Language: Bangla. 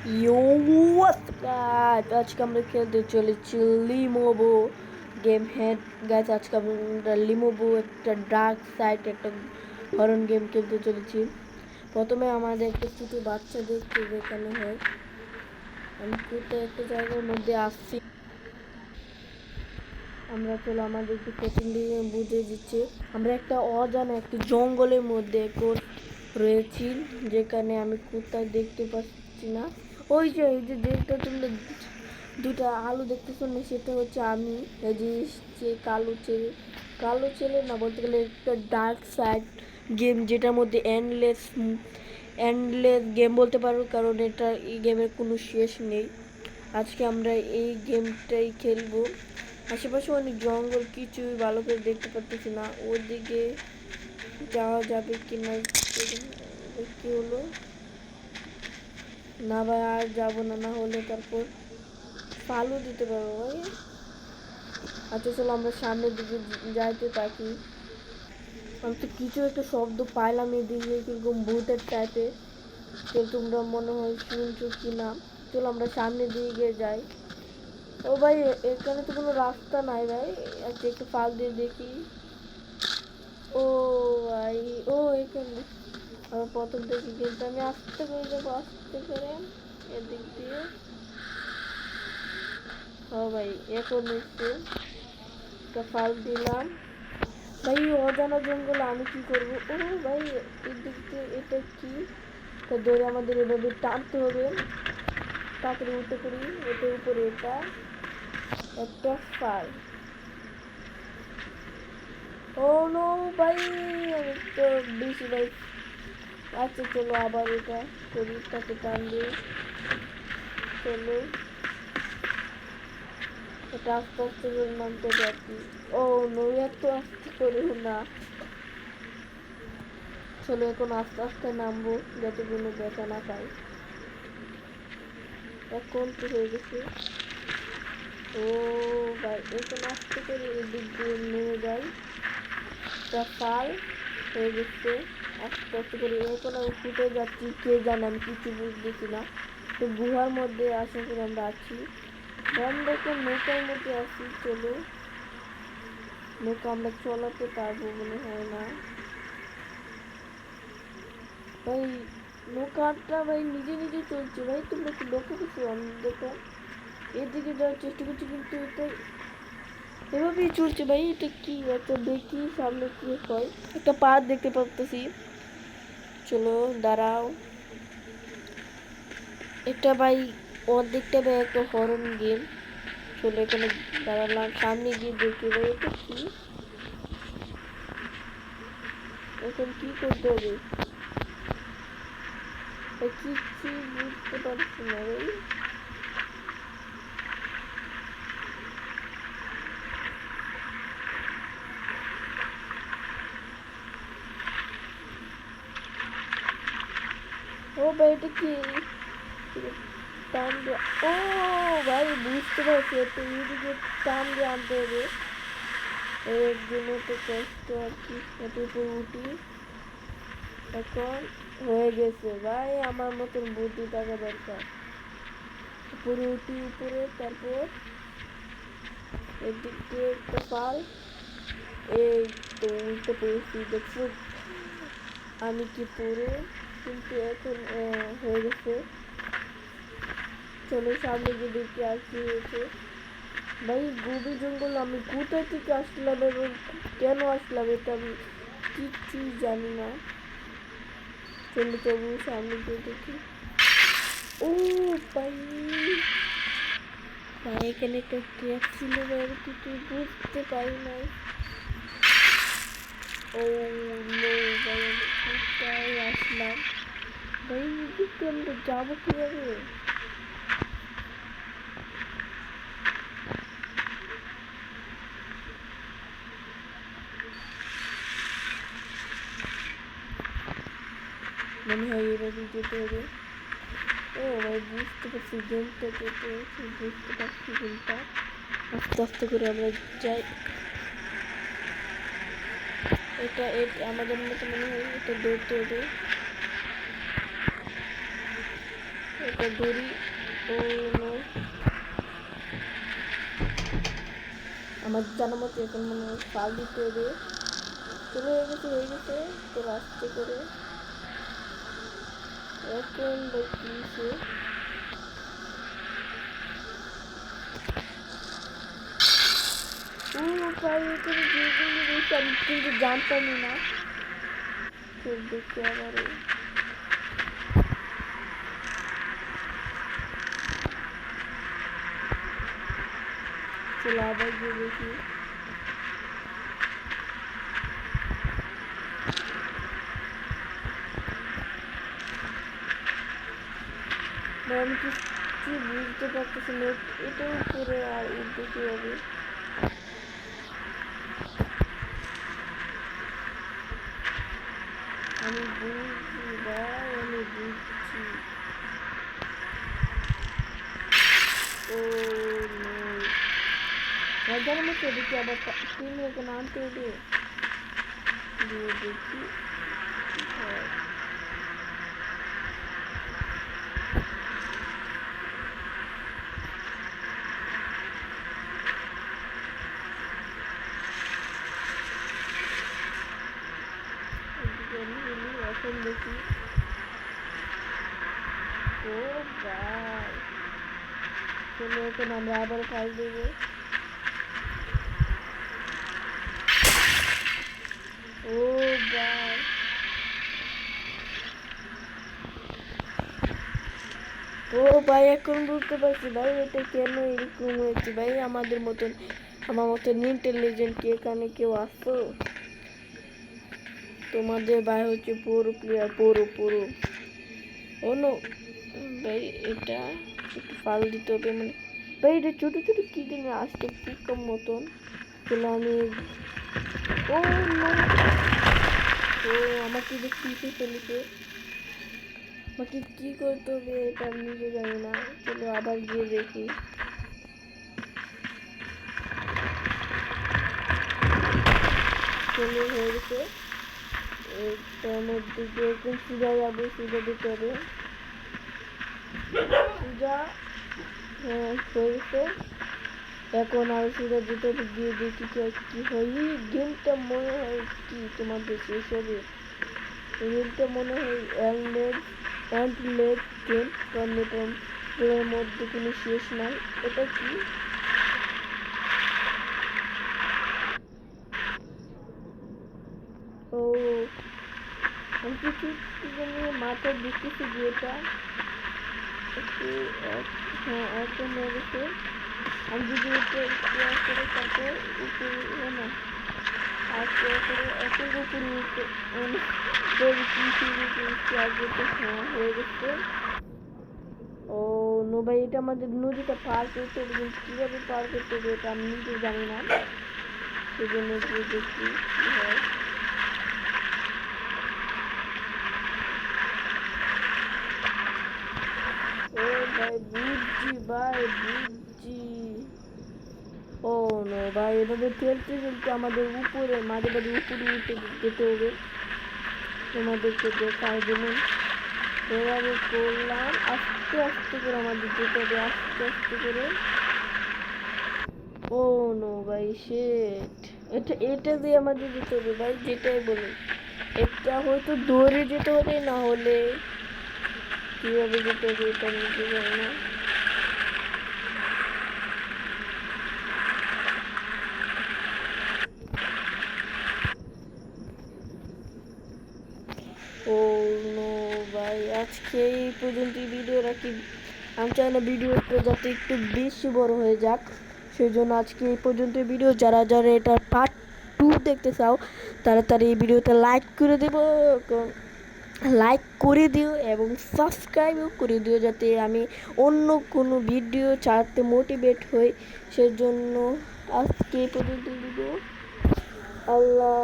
Yo, what's up guys? আজকে আমরা খেলতে চলেছি লিমোবো গেম। হ্যাঁ গাইস, আজকে আমরা লিমোবো একটা ডার্ক সাইড একটা হরর গেম খেলতে চলেছি। প্রথমে আমাদের একটা ছোটো বাচ্চাদেরকে দেখানো হয়। আমি কোথাও একটা জায়গার মধ্যে আসছি। আমরা চলো আমাদেরকে প্রথম দিকে বুঝে দিচ্ছে আমরা একটা অজানা একটা জঙ্গলের মধ্যে রয়েছি, যেখানে আমি কোথাও দেখতে পাচ্ছি না। ওই যে এই যে যেটা তোমরা দুটা আলু দেখতেছো না, সেটা হচ্ছে আমি। এই যে কালো ছেলে না, বলতে গেলে একটা ডার্ক সাইড গেম, যেটার মধ্যে এন্ডলেস গেম বলতে পারো, কারণ এটা এই গেমের কোনো শেষ নেই। আজকে আমরা এই গেমটাই খেলবো। আশেপাশে অনেক জঙ্গল, কিছুই ভালো করে দেখতে পারতেছি না। ওদিকে যাওয়া যাবে কিনা, কি হলো না ভাই, আর যাবো না, না হলে তারপর ফালু দিতে পারবো ভাই। আচ্ছা চলো আমরা সামনের দিকে যাইতে থাকি। আমি তো কিছু একটা শব্দ পাইলাম এদিকে, কিরকম ভূতের টাইপের। তো তোমরা মনে হয় শুনছো কি না। চলো আমরা সামনের দিকে যাই। ও ভাই, এখানে তো কোনো রাস্তা নাই ভাই। আচ্ছা একটু ফাল দিয়ে দেখি। ও ভাই, ও এখানে আমার প্রথম থেকে, কিন্তু আমি আস্তে করে যাবো, আস্তে করে এদিক দিয়ে। ও ভাই, এখন এসছে একটা ফাল দিলাম ভাই। অজানা জঙ্গলে আমি কি করবো? ও ভাই, এদিক দিয়ে এটা কি, তা ধরে আমাদের এভাবে টানতে হবে। তাড়াতাড়ি উঠে পড়ি। এটার উপরে এটা একটা ফাল। ও নো ভাই, আমি তো বেশি ভাই। আচ্ছা চলো আবার এটা করি, তাকে টান দিয়ে। চলো এটা আস্তে আস্তে করে নামতে যাচ্ছি। ও নো, এত আস্তে করেও না। চলো এখন আস্তে আস্তে নামবো, যাতে কোনো দেখা না পাই। এখন তো হয়ে গেছে। ও ভাই, এখন আস্তে করে এদিক দিয়ে নেমে যাই। একটা ফাল হয়ে গেছে। আস্তে আস্তে করে এখন আমি ফুটে যাচ্ছি, কে জানে, আমি কিছু বুঝতেছি না। তো গুহার মধ্যে আশা করে আমরা আছি। আমরা এখন নৌকার মধ্যে আছি। চলো নৌকা আমরা চলাতে পারবো মনে হয় না ভাই। নৌকাটা ভাই নিজে নিজে চলছে ভাই, তোমরা কি লক্ষ্য করছো? আমি দেখো এদিকে যাওয়ার চেষ্টা করছি, কিন্তু এটা এভাবেই চলছে ভাই। এটা কি? একটা দেখি সামনে কি হয়। একটা পাহাড় দেখতে পাচ্ছি। চলো দাঁড়াও, এটা ভাই অর্ধেকটা ভাই একটা হরন গেম। চলো এখানে দাঁড়ালাম, সামনে গিয়ে দেখি ভাই এটা কি, এখন কি করতে হবে ভাই, কিচ্ছু বুঝতে পারছি না ভাই। ও ভাই এটা কি, টান দিয়ে, ও ভাই বুঝতে পারছি, একটু এদিকে টান দিয়ে আনতে হবে। এর জন্য তো কষ্ট আর কি। একটু উপরে উঠি, এখন হয়ে গেছে ভাই। আমার মতন বুদ্ধি থাকা দরকার। উপরে উঠি, উপরে, তারপর এদিক দিয়ে একটা পাল। এই তো উল্টে পড়েছি, দেখছো আমি কি পড়ে, কিন্তু এখন হয়ে গেছে। চলো সামনে গিয়ে দেখি আর কি হয়েছে। ভাই গভীর জঙ্গল, আমি কোথা থেকে আসলাম এবং কেন আসলাম এটা আমি কিচ্ছুই জানি না। চলো তবু সামনে গিয়ে দেখি। ও ভাই, ভাই এখানে একটা ট্র্যাক ছিল ভাই, কিছু বুঝতে পারি নাই। ও নো ভাই, আমি কোথায় আসলাম ভাই? এদিকে আমরা যাবো কিভাবে? মনে হয় এভাবে যেতে হবে। ও ভাই বুঝতে পারছি গেমটা, যেতে বুঝতে পারছি গেমটা। আস্তে আস্তে করে আমরা যাই। এটা আমাদের মতো মনে হয় এটা ধরতে হবে। এটা ধরি। ও নো, আমার জানা মতো এখন মনে হয় ফাল দিতে হবে। চলে হয়ে গেছে। চলে আসতে করে এখন কিসে এখানে যেগুলো রয়েছে আমি কিন্তু জানতামই না। দেখি আবার চলে আবার গিয়ে দেখি। আমি কিছু বুঝতে পারতেছি না এটার উপরে আর উঠতে কি হবে। আমি বুঝছি ভাই, আমি বুঝছি। ও রাজার মতো দেখি আবার তিনি এখানে আনতে হবে। দেখি এখন দেখি। ও ভাই চলো এখন আমরা আবার ফাল দেবো। ও ভাই এখন বুঝতে পারছি ভাই এটা কেন এরকম হয়েছে ভাই। আমাদের মতন আমার মতন ইন্টেলিজেন্ট কি এখানে কেউ আসতো? তোমাদের ভাই হচ্ছে পুরো প্লেয়ার, পুরো নো ভাই এটা একটু ফাল দিতে হবে। মানে ভাই এটা ছোটো ছোটো কি দিনে আসতে কম মতন। চলো আমি ও নো, ও আমাকে যে পিছিয়ে ফেলেছে। আমাকে কি করতে হবে এটা আমি নিজে জানি না। চলো আবার গিয়ে দেখি। চলো হয়ে গেছে। এটার মধ্যে যে এখন সুজা যাবে, সুজা দিতে হবে। সুজা হয়ে গেছে। এখন আর সুজা দিতে হবে, গিয়ে দেখি কি হয়। গেমটা মনে হয় কি তোমাদের শেষ হবে। গেমটা মনে হয় গেম, কারণ এটার মধ্যে কোনো শেষ নাই। এটা কি ও আমি কিছু মাথায় দেখতেছি যে এটা একটু হ্যাঁ এখন হয়ে গেছে। আমি যদি করে তারপর উপরে না আর করে এত উপরে হ্যাঁ হয়ে গেছে। ও নো ভাই এটা আমাদের নদীটা পার করতে হবে, কিন্তু কীভাবে পার করতে হবে এটা আমি নিজে জানি না। সেজন্য গিয়ে দেখি কী হয়। ও ভাই বুঝছি। ও নো ভাই এভাবে খেলতে আমাদের উপরে মাঝে মাঝে উপরে উঠে যেতে হবে। তোমাদেরকে দেখায় যেমন এভাবে করলাম, আস্তে আস্তে করে আমাদের যেতে হবে, আস্তে আস্তে করে। ও নো ভাই শেট, এটা দিয়ে আমাদের যেতে হবে ভাই, যেটাই বলি। এটা হয়তো দৌড়ে যেতে হবে, না হলে কীভাবে যেতে হবে এটা নিজে জানি না। ও নো ভাই আজকে এই পর্যন্ত ভিডিও রাখি। আমি চাই না ভিডিওটা যাতে একটু বেশি বড় হয়ে যাক, সেই জন্য আজকে এই পর্যন্ত ভিডিও। যারা যারা এটার পার্ট 2 দেখতে চাও তাড়াতাড়ি এই ভিডিওতে লাইক করে দিও এবং সাবস্ক্রাইবও করে দিও, যাতে আমি অন্য কোনো ভিডিও ছাড়তে মোটিভেট হই। সেজন্য আজকে এই পর্যন্ত ভিডিও। আল্লাহ।